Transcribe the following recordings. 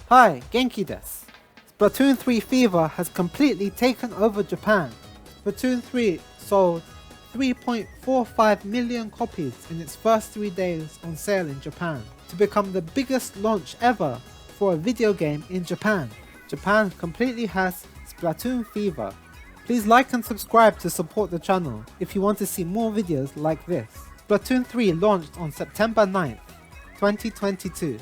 Hi, Genki desu. Splatoon 3 Fever has completely taken over Japan. Splatoon 3 sold 3.45 million copies in its first 3 days on sale in Japan, to become the biggest launch ever for a video game in Japan. Japan completely has Splatoon Fever. Please like and subscribe to support the channel if you want to see more videos like this. Splatoon 3 launched on September 9th, 2022.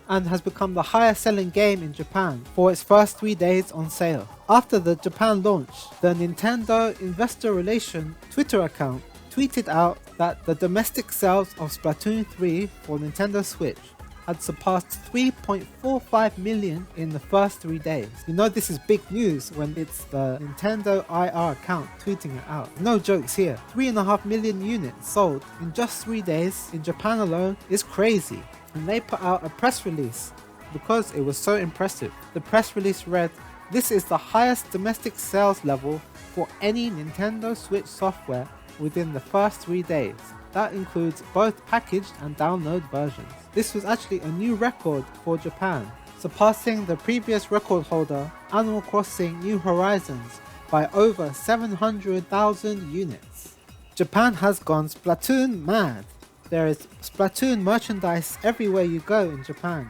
And has become the highest selling game in Japan for its first 3 days on sale. After the Japan launch, the Nintendo Investor Relations Twitter account tweeted out that the domestic sales of Splatoon 3 for Nintendo Switch had surpassed 3.45 million in the first 3 days. You know this is big news when it's the Nintendo IR account tweeting it out. No jokes here. 3.5 million units sold in just 3 days in Japan alone is crazy. And they put out a press release because it was so impressive. The press release read, "This is the highest domestic sales level for any Nintendo Switch software within the first 3 days. That includes both packaged and download versions." This was actually a new record for Japan, surpassing the previous record holder, Animal Crossing New Horizons, by over 700,000 units. Japan has gone Splatoon mad. There is Splatoon merchandise everywhere you go in Japan,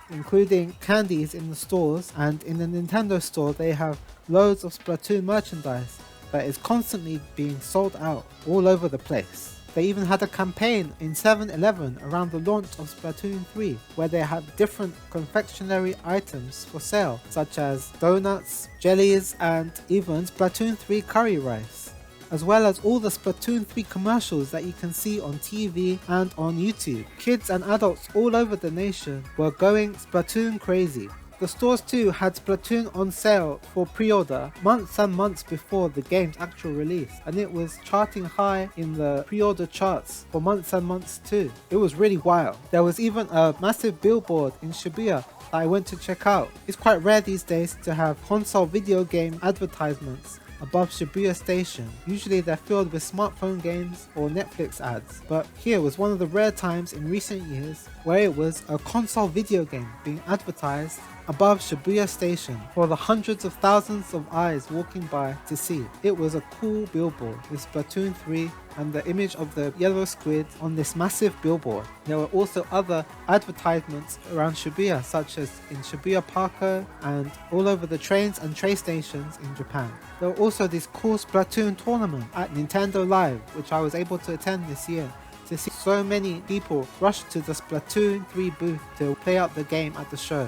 including candies in the stores, and in the Nintendo store they have loads of Splatoon merchandise that is constantly being sold out all over the place. They even had a campaign in 7-Eleven around the launch of Splatoon 3 where they had different confectionery items for sale, such as donuts, jellies, and even Splatoon 3 curry rice, as well as all the Splatoon 3 commercials that you can see on TV and on YouTube. Kids and adults all over the nation were going Splatoon crazy. The stores too had Splatoon on sale for pre-order months and months before the game's actual release, and it was charting high in the pre-order charts for months and months too. It was really wild. There was even a massive billboard in Shibuya that I went to check out. It's quite rare these days to have console video game advertisements above Shibuya Station. Usually they're filled with smartphone games or Netflix ads, but here was one of the rare times in recent years where it was a console video game being advertised above Shibuya Station for the hundreds of thousands of eyes walking by to see. It was a cool billboard with Splatoon 3 and the image of the yellow squid on this massive billboard. There were also other advertisements around Shibuya, such as in Shibuya Parko and all over the trains and train stations in Japan. There were also this cool Splatoon tournament at Nintendo Live, which I was able to attend this year, to see so many people rush to the Splatoon 3 booth to play out the game at the show.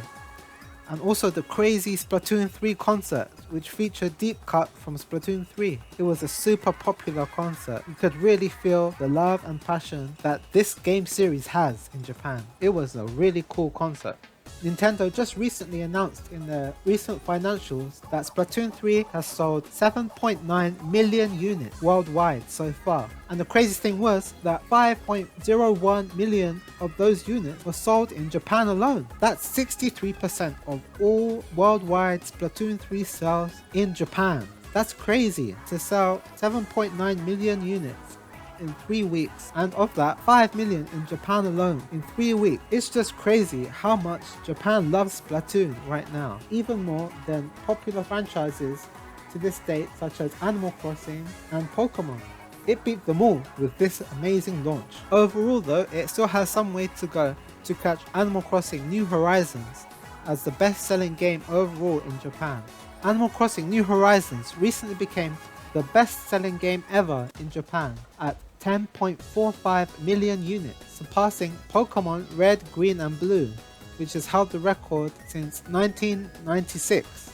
And also the crazy Splatoon 3 concert, which featured deep cut from Splatoon 3. It was a super popular concert. You could really feel the love and passion that this game series has in Japan. It was a really cool concert. Nintendo just recently announced in their recent financials that Splatoon 3 has sold 7.9 million units worldwide so far. And the craziest thing was that 5.01 million of those units were sold in Japan alone. That's 63% of all worldwide Splatoon 3 sales in Japan. That's crazy, to sell 7.9 million units in 3 weeks, and of that 5 million in Japan alone in 3 weeks. It's just crazy how much Japan loves Splatoon right now, even more than popular franchises to this date such as Animal Crossing and Pokemon. It beat them all with this amazing launch. Overall though, it still has some way to go to catch Animal Crossing New Horizons as the best selling game overall in Japan. Animal Crossing New Horizons recently became the best selling game ever in Japan at 10.45 million units, surpassing Pokemon Red, Green and Blue, which has held the record since 1996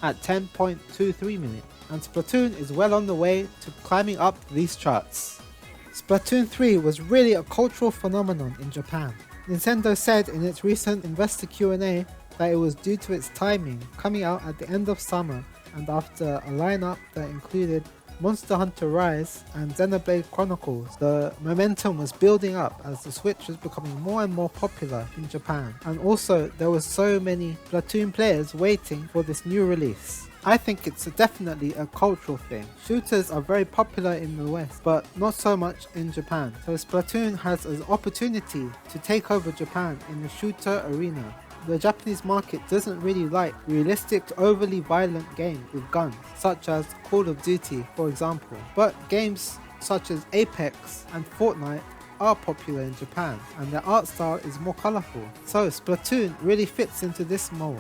at 10.23 million, and Splatoon is well on the way to climbing up these charts. Splatoon 3 was really a cultural phenomenon in Japan. Nintendo said in its recent investor Q&A that it was due to its timing, coming out at the end of summer and after a lineup that included Monster Hunter Rise and Xenoblade Chronicles. The momentum was building up as the Switch was becoming more and more popular in Japan, and also there were so many Splatoon players waiting for this new release. I think it's definitely a cultural thing. Shooters are very popular in the West, but not so much in Japan. So Splatoon has an opportunity to take over Japan in the shooter arena. the Japanese market doesn't really like realistic, overly violent games with guns, such as Call of Duty for example, but games such as Apex and Fortnite are popular in Japan and their art style is more colourful. So Splatoon really fits into this mold.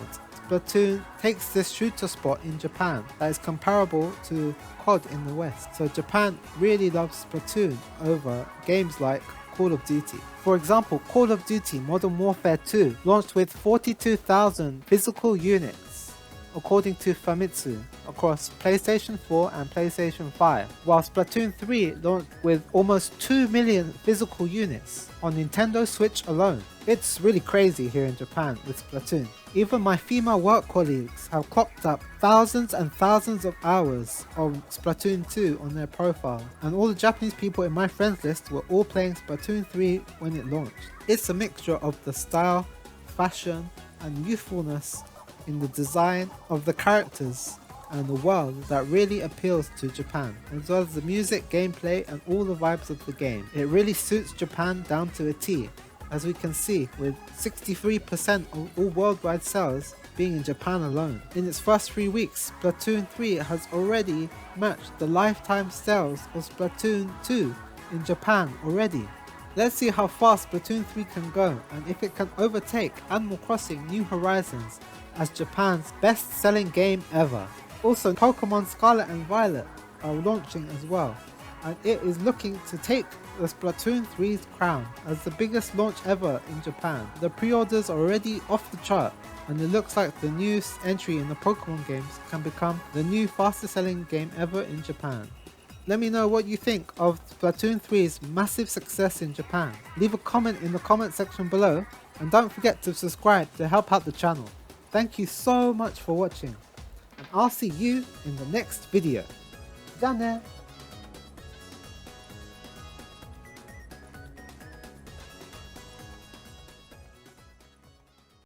Splatoon takes this shooter spot in Japan that is comparable to COD in the West. So Japan really loves Splatoon over games like Call of Duty. For example, Call of Duty Modern Warfare 2 launched with 42,000 physical units, according to Famitsu, across PlayStation 4 and PlayStation 5, while Splatoon 3 launched with almost 2 million physical units on Nintendo Switch alone. It's really crazy here in Japan with Splatoon. Even my female work colleagues have clocked up thousands and thousands of hours of Splatoon 2 on their profile, and all the Japanese people in my friends list were all playing Splatoon 3 when it launched. It's a mixture of the style, fashion and youthfulness in the design of the characters and the world that really appeals to Japan, as well as the music, gameplay and all the vibes of the game. It really suits Japan down to a T, as we can see with 63% of all worldwide sales being in Japan alone. In its first 3 weeks, Splatoon 3 has already matched the lifetime sales of Splatoon 2 in Japan already. Let's see how far Splatoon 3 can go and if it can overtake Animal Crossing New Horizons as Japan's best-selling game ever. Also, Pokemon Scarlet and Violet are launching as well, and it is looking to take the Splatoon 3's crown as the biggest launch ever in Japan. The pre-orders are already off the chart, and it looks like the new entry in the Pokemon games can become the new fastest selling game ever in Japan. Let me know what you think of Splatoon 3's massive success in Japan. Leave a comment in the comment section below, and don't forget to subscribe to help out the channel. Thank you so much for watching, and I'll see you in the next video. じゃあね。